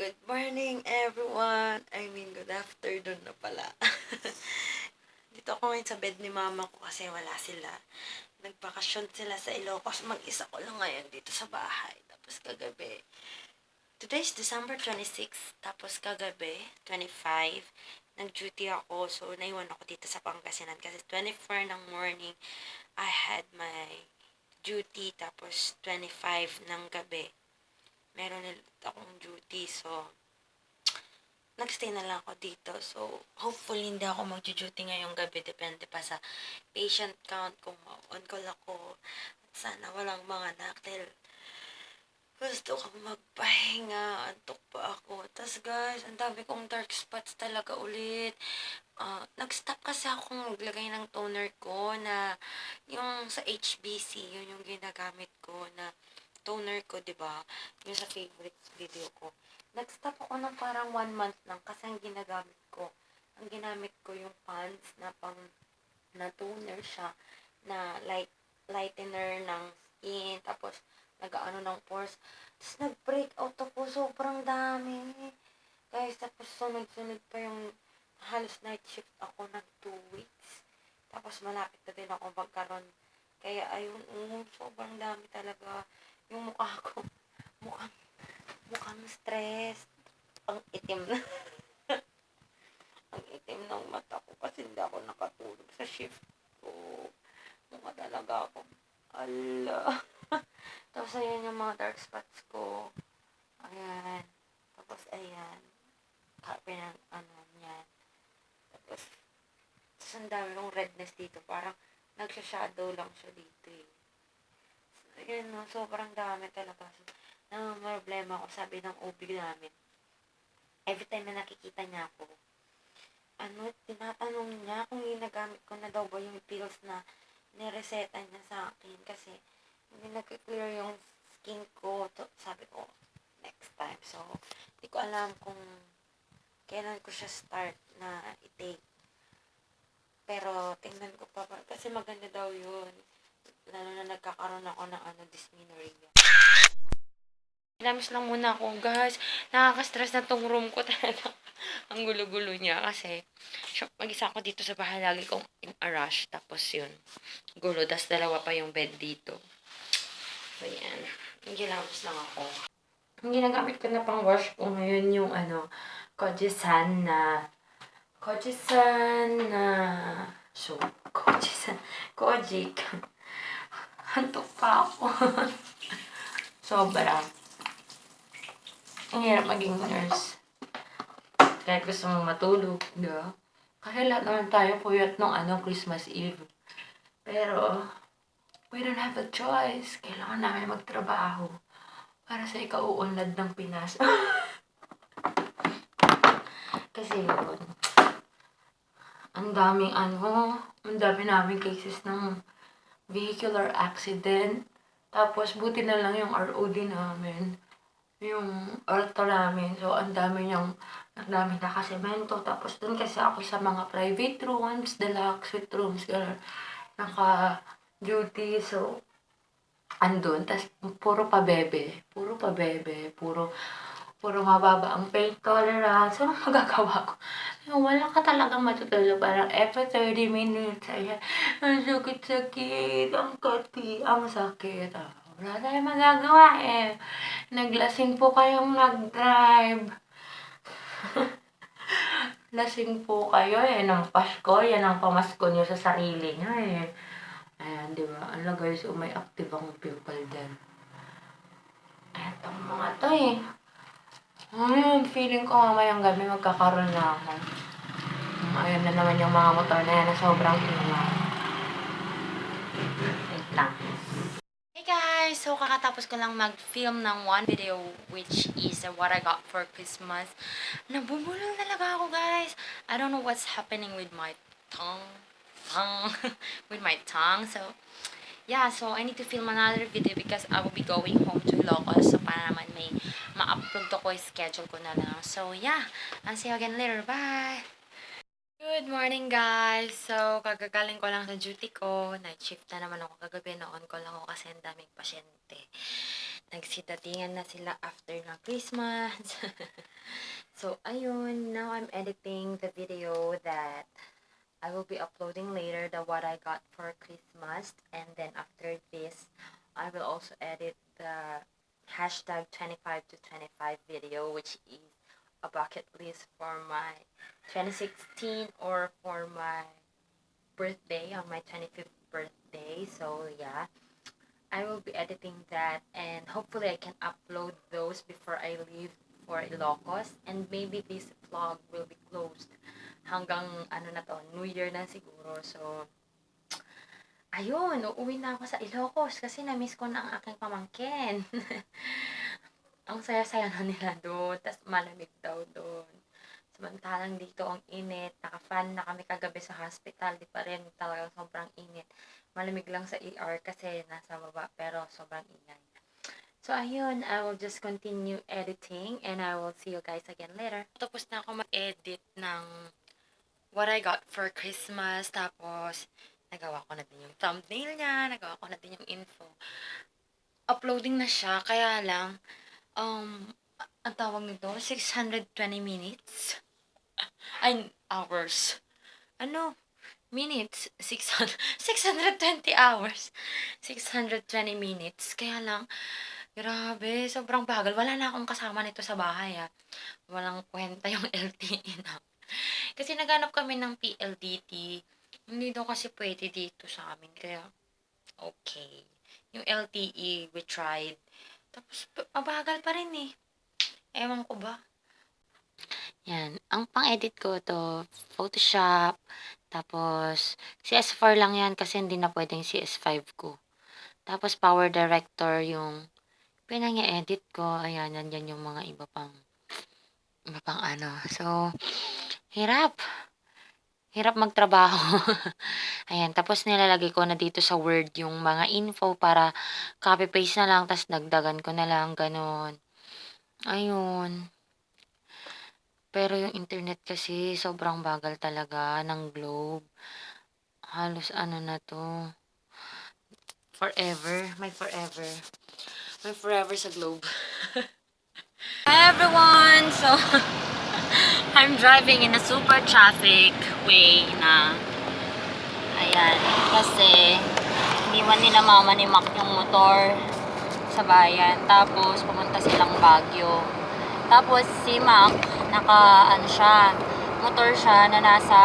Good morning, everyone. Good afternoon na pala. Dito ako ngayon sa bed ni mama ko kasi wala sila. Nagbakasyon sila sa Ilocos. Mag-isa ko lang ngayon dito sa bahay. Tapos kagabi, today is December 26. Tapos kagabi, 25, nag-duty ako. So, naiwan ako dito sa Pangasinan kasi 24 ng morning, I had my duty. Tapos 25 ng gabi, meron ulit akong duty. So, nagstay na lang ako dito. So, hopefully hindi ako mag-duty ngayong gabi. Depende pa sa patient count kung on call ako. At sana walang mga anak dahil gusto kong magpahinga. Antok pa ako. Tas guys, ang dami kong dark spots talaga ulit. Nag-stop kasi akong maglagay ng toner ko na yung sa HBC, yun yung ginagamit ko na toner ko, diba? Yung sa favorites video ko. Nag-stop ako ng parang 1 month lang kasi ang ginamit ko yung pants na pang na toner siya na lightener ng skin, tapos nag-ano ng pores. Tapos nag-break out ako, sobrang dami. Guys, tapos sunod-sunod pa yung halos night shift ako ng 2 weeks. Tapos malapit na din ako magkaroon. Kaya ayun, sobrang dami talaga. Yung mukha ko, mukhang stress. Ang itim na. Ang itim ng mata ko kasi hindi ako nakatulog sa shift ko. Mukha talaga ako. Ala. Tapos ayan yung mga dark spots ko. Ayan. Tapos ayan. Kape ng ano niyan. Tapos ang dami ng redness dito. Parang nagsha-shadow lang siya dito eh. So, ayan no, sobrang dami talaga. So, problema ako, sabi ng OB namin. Every time na nakikita niya ako, tinatanong niya kung ginagamit ko na daw ba yung pills na nireseta niya sa akin kasi hindi nag-clear yung skin ko. Sabi ko, next time. So, hindi ko alam kung kailan ko siya start na i-take. Pero, tingnan ko pa kasi maganda daw yun. Lalo na nagkakaroon ako ng dysmenorrhea. Ilamis lang muna ako, guys. Nakaka-stress na tong room ko talaga. Ang gulo-gulo niya kasi mag-isa ako dito sa bahay. Lagi kong in a rush. Tapos yun, gulo. Das dalawa pa yung bed dito. So, yan. Gilamis lang ako. Ang ginagamit ko na pang wash ko ngayon yung Kojisan na Kojik. Hantok pa ako. Sobra. Ang hirap maging nurse. Kahit gusto mong matulog, diba? Kasi lahat naman tayo puyat nung Christmas Eve. Pero, we don't have a choice. Kailangan namin magtrabaho para sa ikauunlad ng Pinas. Kasi yun, ang dami naming cases ng vehicular accident. Tapos, buti na lang yung ROD namin. Yung orto namin. So, ang dami nakasemento. Tapos, dun kasi ako sa mga private rooms, deluxe suite rooms, gano'n. Naka-duty. So, andun. Tapos, puro mababa ang pain tolerance. So, anong magagawa ko? Wala ka talagang matutulog. Parang every 30 minutes, ayan, ang sakit-sakit, ang sakit. Wala tayong magagawa eh. Naglasing po kayong nag-drive. Lasing po kayo eh, ng Pasko. Yan ang pamasko nyo sa sarili nyo eh. Ayan, di ba? Ala guys, may active ang pimple dyan. Etong mga to eh. Feeling ko mamayang gabi magkakaroon na ako. Ayan na naman yung mga motor na yan na sobrang ingay. Wait lang. Hey guys! So, kakatapos ko lang mag-film ng one video which is what I got for Christmas. Nabubulol talaga ako guys. I don't know what's happening with my tongue. So, yeah, so I need to film another video because I will be going home to Ilocos. So, para naman may ma-upload ko, schedule ko na lang. So, yeah. I'll see you again later. Bye! Good morning, guys! So, kagagaling ko lang sa duty ko. Night shift na naman ako kagabi. Noon ko lang ako kasi ang daming pasyente. nagsidatingan na sila after ng Christmas. So, ayun, now I'm editing the video that I will be uploading later, the what I got for Christmas. And then after this, I will also edit the hashtag 25 to 25 video, which is a bucket list for my 2016 or for my birthday, on my 25th birthday. So yeah, I will be editing that, and hopefully I can upload those before I leave for Ilocos. And maybe this vlog will be closed hanggang ano na to, New Year na siguro. So ayun, uuwi na ako sa Ilocos kasi na-miss ko na ang aking pamangkin. Ang saya-saya na nila doon, tas malamig daw doon. Samantalang dito ang init, naka-fan na kami kagabi sa hospital, di pa rin talagang sobrang init. Malamig lang sa ER kasi nasa baba, pero sobrang ingay. So ayun, I will just continue editing and I will see you guys again later. Tapos na ako mag-edit ng what I got for Christmas, tapos nagawa ko na din yung thumbnail niya, nagawa ko na din yung info. Uploading na siya, kaya lang, ang tawag nito, 620 minutes. Ay, hours. Ano? Minutes? 620 hours. 620 minutes. Kaya lang, grabe, sobrang bagal. Wala na akong kasama nito sa bahay, ah. Walang kwenta yung LTE na. Kasi naghanap kami ng PLDT. Hindi daw kasi pwede dito sa amin. Kaya, okay. Yung LTE, we tried. Tapos, mabagal pa rin eh. Ewan ko ba? Yan. Ang pang-edit ko to, Photoshop. Tapos, CS4 lang yan kasi hindi na pwedeng CS5 ko. Tapos, Power Director yung pinang-edit ko. Ayan, nandyan yung mga iba pang ano. So, hirap. Hirap magtrabaho. Ayan, tapos nilalagay ko na dito sa Word yung mga info para copy-paste na lang, tapos dagdagan ko na lang, ganun. Ayun. Pero yung internet kasi sobrang bagal talaga ng Globe. Halos ano na to. Forever. May forever. May forever sa Globe. Hi everyone! So, I'm driving in a super traffic way na ayan. Kasi iniwan nila mama ni Mac yung motor sa bayan. Tapos pumunta silang Baguio. Tapos si Mac, ano siya, motor siya na nasa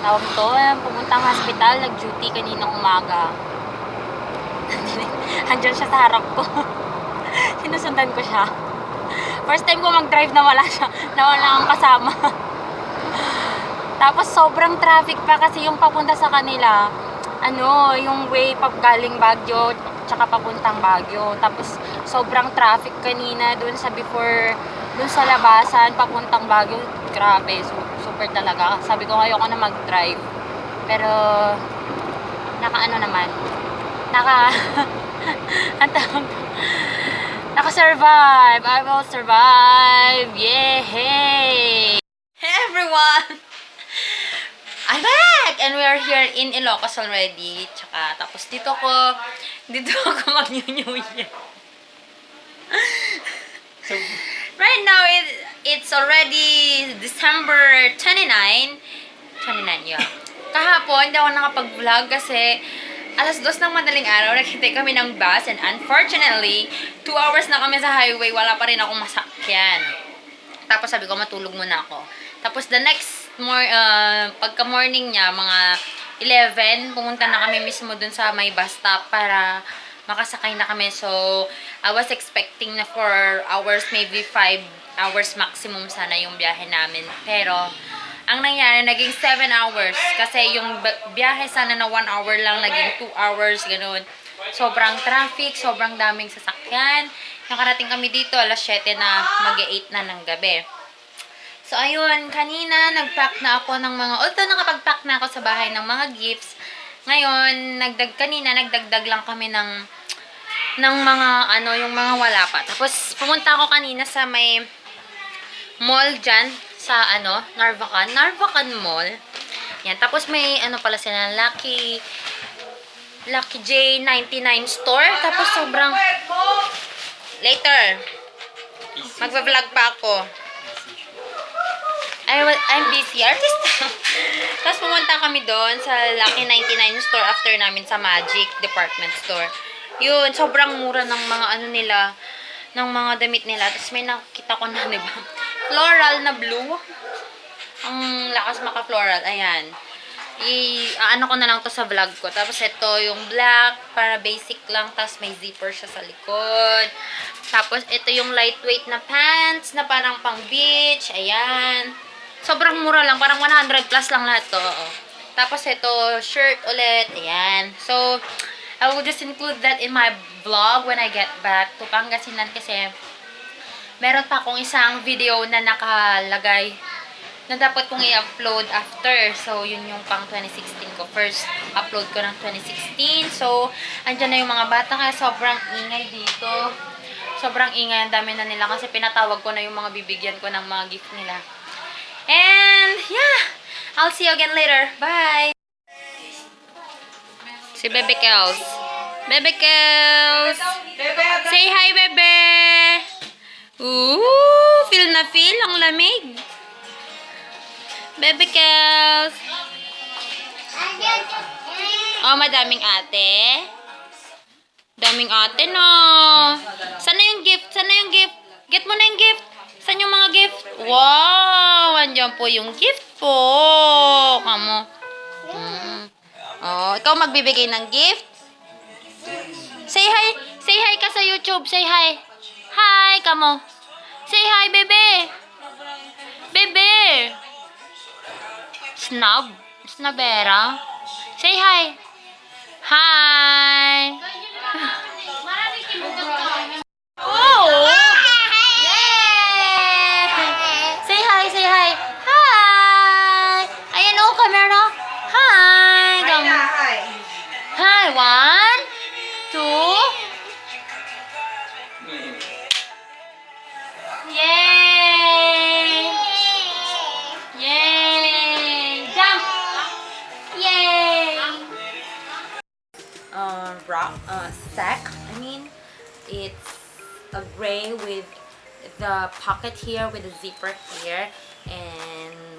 tawag to, pumuntang hospital, nag-duty kaninang umaga. Andyan siya sa harap ko. Sinusundan ko siya. First time ko mag-drive na wala siya, na wala akong kasama. Tapos sobrang traffic pa kasi yung papunta sa kanila, yung way galing Baguio, tsaka papuntang Baguio. Tapos sobrang traffic kanina dun sa dun sa labasan, papuntang Baguio. Grabe, super talaga. Sabi ko ayoko na mag-drive. Pero, naka-survive. I will survive. Yay! Hey everyone! I'm back! And we are here in Ilocos already. Tapos dito ako mag-New Year. So, right now, it's already December 29. 29, yeah. Kahapon, hindi ako nakapag-vlog kasi alas 2 ng madaling araw, nakita kami ng bus, and unfortunately, 2 hours na kami sa highway, wala pa rin akong masakyan. Tapos sabi ko, matulog muna ako. Tapos the next pagka-morning niya, mga 11, pumunta na kami mismo dun sa may bus stop para makasakay na kami. So, I was expecting na 4 hours, maybe 5 hours maximum sana yung biyahe namin. Pero, ang nangyari, naging 7 hours. Kasi yung biyahe sana na 1 hour lang, naging 2 hours, gano'n. Sobrang traffic, sobrang daming sasakyan. Nakarating kami dito, alas 7 na, mag-8 na ng gabi. So, ayun, kanina, nag-pack na ako ng mga, although nakapag-pack na ako sa bahay ng mga gifts, ngayon, kanina, nagdagdag lang kami ng mga, yung mga wala pa. Tapos, pumunta ako kanina sa may mall dyan, sa, Narvacan Mall. Yan, tapos may, pala sila, Lucky J99 store. Tapos, sobrang Later. Magpa-vlog pa ako. I'm busy artist. Tapos pumunta kami doon sa Lucky 99 store after namin sa Magic Department Store. Yun, sobrang mura ng mga ano nila, ng mga damit nila. Tapos may nakita ko na, diba? Floral na blue. Ang lakas maka-floral. Ayan. Ano ko na lang to sa vlog ko. Tapos ito yung black, para basic lang. Tapos may zipper siya sa likod. Tapos ito yung lightweight na pants na parang pang beach. Ayan. Sobrang mura lang. Parang 100 plus lang lahat to. Oo. Tapos ito, shirt ulit. Ayan. So, I will just include that in my vlog when I get back to Pangasinan kasi meron pa akong isang video na nakalagay na dapat kong i-upload after. So, yun yung pang 2016 ko. First upload ko ng 2016. So, andyan na yung mga bata kaya sobrang ingay dito. Sobrang ingay. Ang dami na nila kasi pinatawag ko na yung mga bibigyan ko ng mga gift nila. And, yeah! I'll see you again later. Bye! Si Bebe Kels. Bebe Kels! Say hi, Bebe! Ooh! Feel na feel ang lamig. Bebe Kels! Oh, madaming ate. Daming ate, no? Sana yung gift? Sana yung gift? Get mo na yung gift. Saan yung mga gift? Wow! Andiyan po yung gift po. Kamo. Oh, ikaw magbibigay ng gift? Say hi. Say hi ka sa YouTube. Say hi. Hi, kamo. Say hi, bebe. Bebe. Snub. Snabera. Say hi. Hi. Oh. Say hi, say hi. Hi! Ayan o, camera. Hi! Hi, hi. 1, 2. Yay! Yay! Jump! Yay! Sack. I mean, it's a gray with the pocket here with a zipper here and